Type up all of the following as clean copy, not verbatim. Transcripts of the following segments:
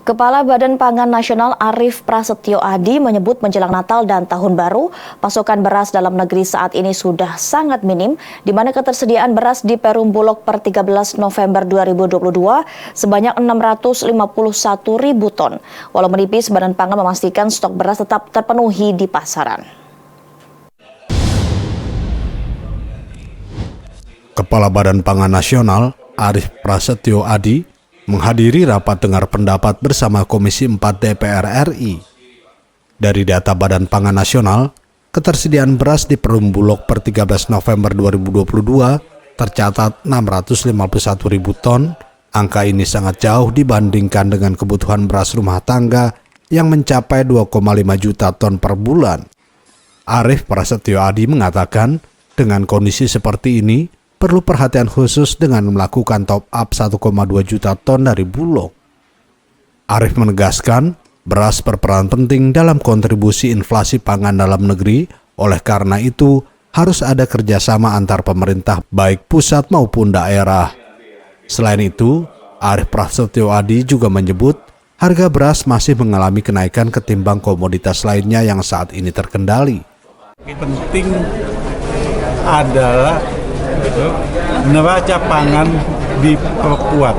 Kepala Badan Pangan Nasional Arief Prasetyo Adi menyebut menjelang Natal dan Tahun Baru, pasokan beras dalam negeri saat ini sudah sangat minim, di mana ketersediaan beras di Perum Bulog per 13 November 2022 sebanyak 651.000 ton. Walau menipis, Badan Pangan memastikan stok beras tetap terpenuhi di pasaran. Kepala Badan Pangan Nasional Arief Prasetyo Adi menghadiri rapat dengar pendapat bersama Komisi 4 DPR RI. Dari data Badan Pangan Nasional, ketersediaan beras di Perum Bulog per 13 November 2022 tercatat 651.000 ton. Angka ini sangat jauh dibandingkan dengan kebutuhan beras rumah tangga yang mencapai 2,5 juta ton per bulan. Arief Prasetyo Adi mengatakan, dengan kondisi seperti ini, perlu perhatian khusus dengan melakukan top up 1,2 juta ton dari Bulog. Arief menegaskan, beras berperan penting dalam kontribusi inflasi pangan dalam negeri, oleh karena itu harus ada kerjasama antar pemerintah baik pusat maupun daerah. Selain itu, Arief Prasetyo Adi juga menyebut harga beras masih mengalami kenaikan ketimbang komoditas lainnya yang saat ini terkendali. Penting adalah neraca pangan diperkuat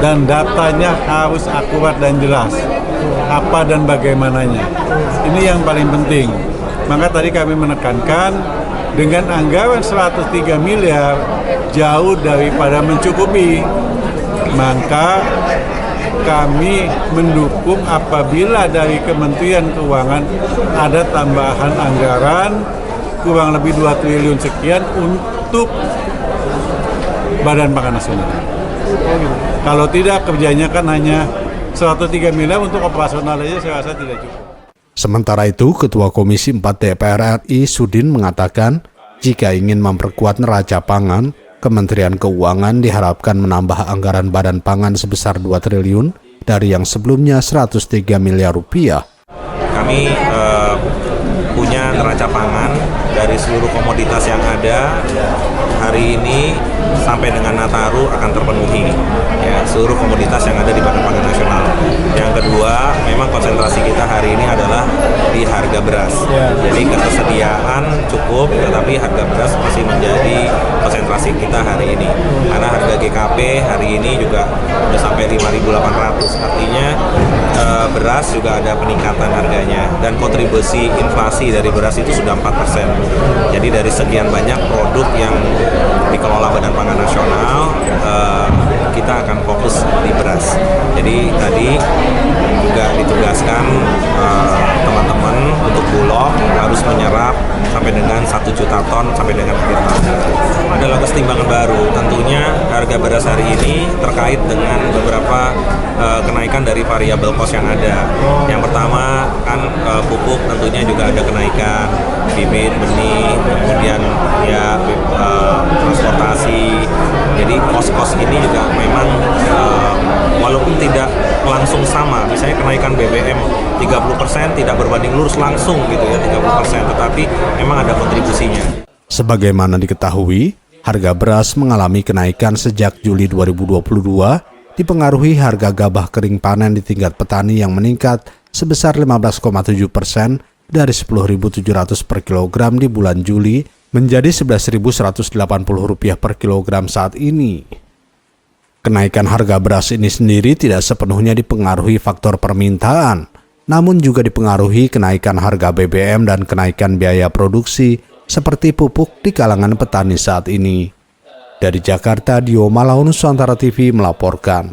dan datanya harus akurat dan jelas apa dan bagaimananya. Ini yang paling penting. Maka tadi kami menekankan dengan anggaran 103 miliar jauh daripada mencukupi. Maka kami mendukung apabila dari Kementerian Keuangan ada tambahan anggaran kurang lebih 2 triliun sekian untuk Badan Pangan Nasional. Kalau tidak, kerjanya kan hanya 103 miliar untuk operasional aja, saya rasa tidak cukup. Sementara itu, Ketua Komisi 4 DPR RI Sudin mengatakan, jika ingin memperkuat neraca pangan, Kementerian Keuangan diharapkan menambah anggaran Badan Pangan sebesar 2 triliun dari yang sebelumnya 103 miliar rupiah. Kami punya neraca pangan dari seluruh komoditas yang ada hari ini sampai dengan Nataru akan terpenuhi, ya, seluruh komoditas yang ada di Badan Pangan Nasional. Yang kedua, memang konsentrasi kita hari ini adalah di harga beras. Jadi ketersediaan cukup, tetapi harga beras masih menjadi konsentrasi kita hari ini. Karena harga GKP hari ini juga sudah sampai 5.800, artinya beras juga ada peningkatan harganya, dan kontribusi inflasi dari beras itu sudah 4%. Jadi dari sekian banyak produk yang dikelola Badan Pangan Nasional, kita akan fokus di beras. Jadi tadi juga ditugaskan teman-teman untuk Bulog harus menyerap sampai dengan 1 juta ton sampai dengan akhir tahun. Adalah kesetimbangan baru. Tentunya harga beras hari ini terkait dengan beberapa kenaikan dari variabel cost yang ada. Yang pertama kan pupuk tentunya juga ada kenaikan, bibit, benih, kemudian ya transportasi. Jadi kos-kos ini juga memang walaupun tidak langsung sama, misalnya kenaikan BBM 30% tidak berbanding lurus langsung gitu ya 30%, tetapi memang ada kontribusinya. Sebagaimana diketahui, harga beras mengalami kenaikan sejak Juli 2022, dipengaruhi harga gabah kering panen di tingkat petani yang meningkat sebesar 15,7% dari 10.700 per kilogram di bulan Juli menjadi Rp11.180 per kilogram saat ini. Kenaikan harga beras ini sendiri tidak sepenuhnya dipengaruhi faktor permintaan, namun juga dipengaruhi kenaikan harga BBM dan kenaikan biaya produksi seperti pupuk di kalangan petani saat ini. Dari Jakarta, Dio Malaun, Nusantara TV melaporkan.